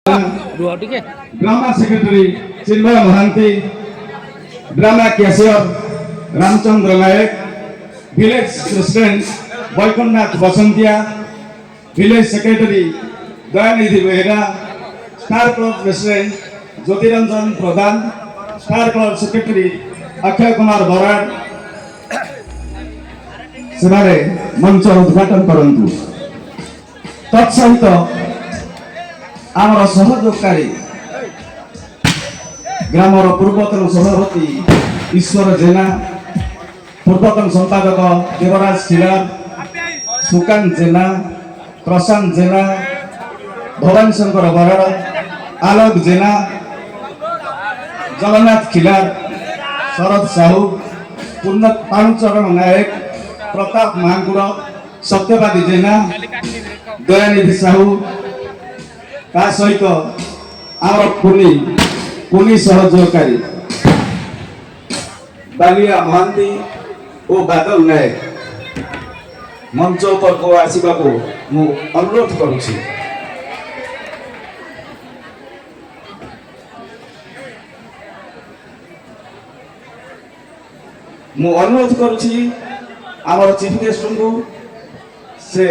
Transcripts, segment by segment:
Drama secretary Chinmay Mohanty, drama cashier Ramchandra Nayak, village president Baikunthanath Basantia, village secretary Dayanidhi Behera, star club president Jyotiranjan Pradhan, star club secretary Akshay Kumar Barad से मंच उद्घाटन करंतु। तत्सहित आमर सहयोगकारी ग्रामर पूर्वतन सभापति ईश्वर जेना, पूर्वतन संपादक देवराज खिलार, सुकांत जेना, प्रशांत जेना, भवानी शंकर बराड़, आलोक जेना, जगन्नाथ खिलार, शरद साहू, पाणुचरण नायक, प्रताप महांकुड़, सत्यवादी जेना, दयानिधि साहू ता सहित आमर पुनी सहयोगकारी बालिया महांती और बादल नायक मंच पर को आसवा को मु अनुरोध करुछि। मु अनुरोध करुछि आमर चीफ गेस्ट को से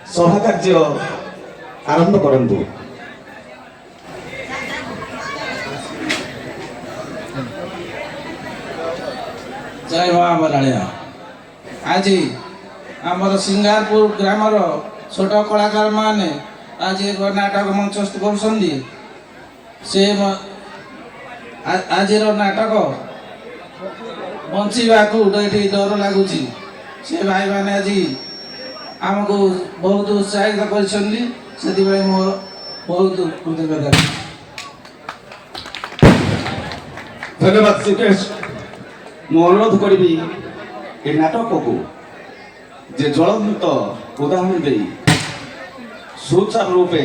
सभा कार्य आरंभ करंतु। जय महाबराड़िया। आज आमर सिंगारपुर ग्रामर छोट कलाकार माने आज एक नाटक मंचस्थ कर आज नाटक बंचीवा डर लगुच से भाई मैंने आज आमको बहुत उत्साहित कर बहुत कृतज्ञता। धन्यवाद सुकेश। मु अनुरोध करी ए नाटक को जे ज्वलंत उदाहरण दे सुचारू रूपे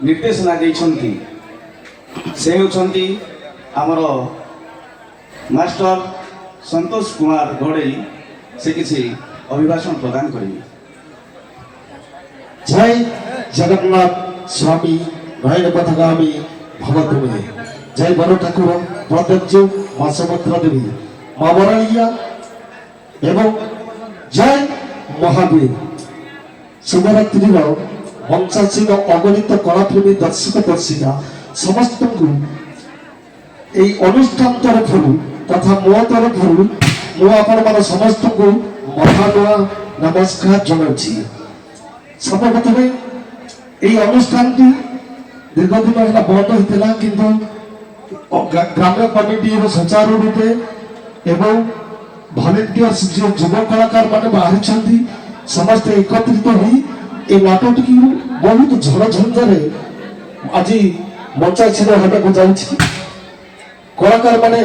निर्देशना देइछंती से होछंती आमर मास्टर संतोष कुमार घोड़ई। से किसी अभिभाषण प्रदान करेंगे। जय जगन्नाथ स्वामी नयन पथगामी भवतुमे। जय वन ठाकुर प्रत्यक्ष माँ सुभद्रा देवी माँ बराड़िया एवं जय महावीर। शिवरात्रि वंशासीन अगणित कलाप्रेमी दर्शक दर्शिका समस्त को अनुष्ठान तरफ तथा मो तरफ मु आपण समस्त को महानुआ नमस्कार जनाऊँगी। सर्वप्रथम यही अनुष्ठान दीर्घ दिन है बंद होता किंतु ग्राम्य कमिटी सुचारू रूपे एवं भलेंटियर्स जो युव कलाकार माने बाहरी समस्त एकत्रित हो नाटक की बहुत झड़ झंझारे आज मंचासीन होगा जाऊँगी। कलाकार माने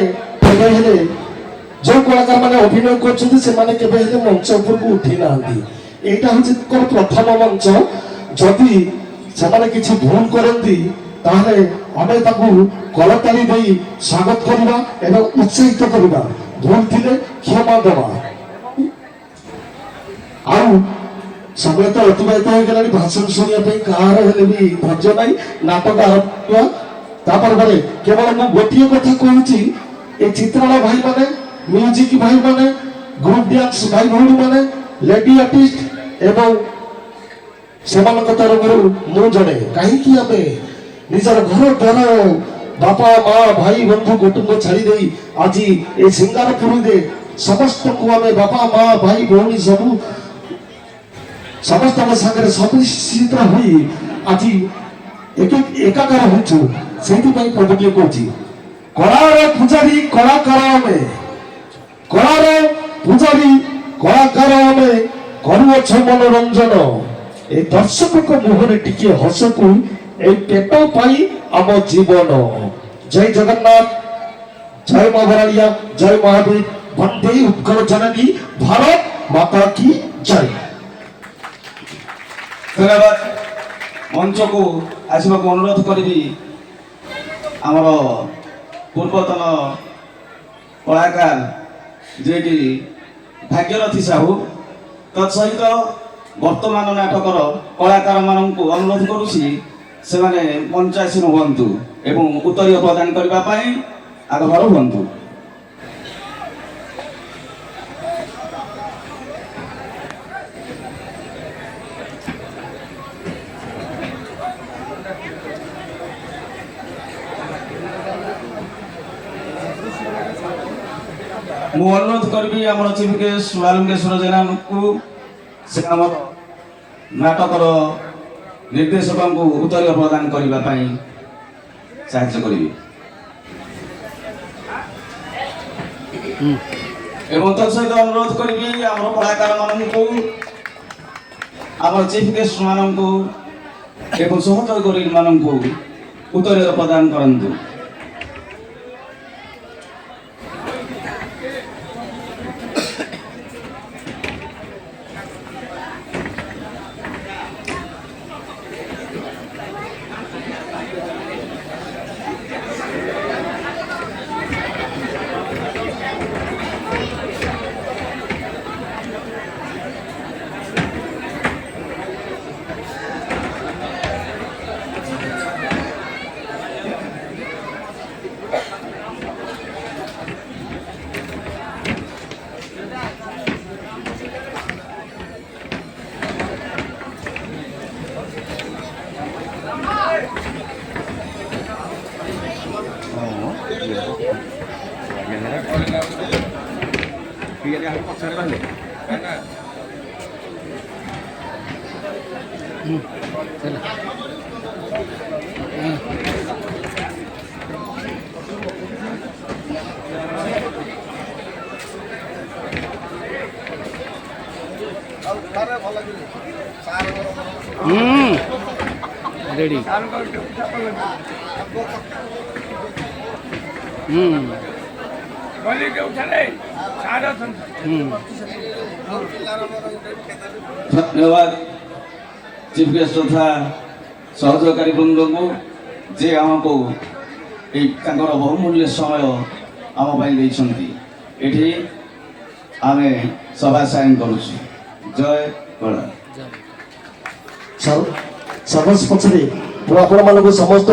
जो कलाकार माने अभिनय कर मंच उपर उठी ना यहाँ हूँ प्रथम मंच। जदि से किसी भूल करती आम कलताली दे स्वागत करवा एवं उत्साहित करवा भूल थे क्षमा देवा। समय तो अतिबाहित हो गला भाषण शुणापी कहार भी धैर्य ना नाटक आरंभ केवल मुझे गोटे कथा कहूँ चित्राला भाई माने म्यूजिक भाई माने ग्रुप डांस भाई भौणी माने लेडी आर्टिस्ट एवं सेमान तरफ मु जड़े कहीं आम निजर घर द्वार बापा माँ भाई बंधु कुटुंब छाड़ी आज ये सिंगारपुर समस्त को आम बापा माँ भाई भौणी सब समस्त सम्मिश्रित हुई आज एकाकार हो पदटी कौची कलार पूजारी कलाकार कलार पूजारी कलाकार करुअछ मनोरंजन ए दर्शक को मुहरे टिके हस को पेट पाई आम जीवन। जय जगन्नाथ, जय माँ बराड़िया, जय महावीर, वंदे उत्कल जननी भारत माता की जय। धन्यवाद। मंच को आसवा को अनुरोध करी आमर पूर्वतन कलाकार जे कि भाग्यरथी साहू तत्सहित ବର୍ତ୍ତମାନ ନାଟକର କଳାକାରମାନଙ୍କୁ ଅନୁରୋଧ କରୁଛି ସେମାନେ ମଞ୍ଚାସୀନ ହୁଅନ୍ତୁ ଏବଂ ଉତ୍ତରୀୟ ପ୍ରଦାନ କରିବା ପାଇଁ ଆଗଭର ହୁଅନ୍ତୁ। ମୁଁ ଅନୁରୋଧ କରିବି ଆମର ଚିଫ୍ ଗେଷ୍ଟ ବାଲୁଙ୍ଗେଶ୍ୱର ଜେନାଙ୍କୁ ସେ ଆମର ନାଟକର ନିର୍ଦ୍ଦେଶକଙ୍କୁ ଉତ୍ତରୀୟ ପ୍ରଦାନ କରିବା ପାଇଁ ସାହାଯ୍ୟ କରିବେ ଏବଂ ତା ସହିତ ଅନୁରୋଧ କରିବି ଆମର କଳାକାରମାନଙ୍କୁ ଆମର ଚିଫ୍ ଗେଷ୍ଟ ମାନଙ୍କୁ ଏବଂ ସହଯୋଗୀମାନଙ୍କୁ ଉତ୍ତରୀୟ ପ୍ରଦାନ କରନ୍ତୁ। रेडी धन्यवाद चीफ गेस्ट तथा सहयोगकारी वृंद को जे आमको बहुमूल्य समय आम ये आम सभा साइन करुँ। जय कला सरपंच पछरे आपण समस्त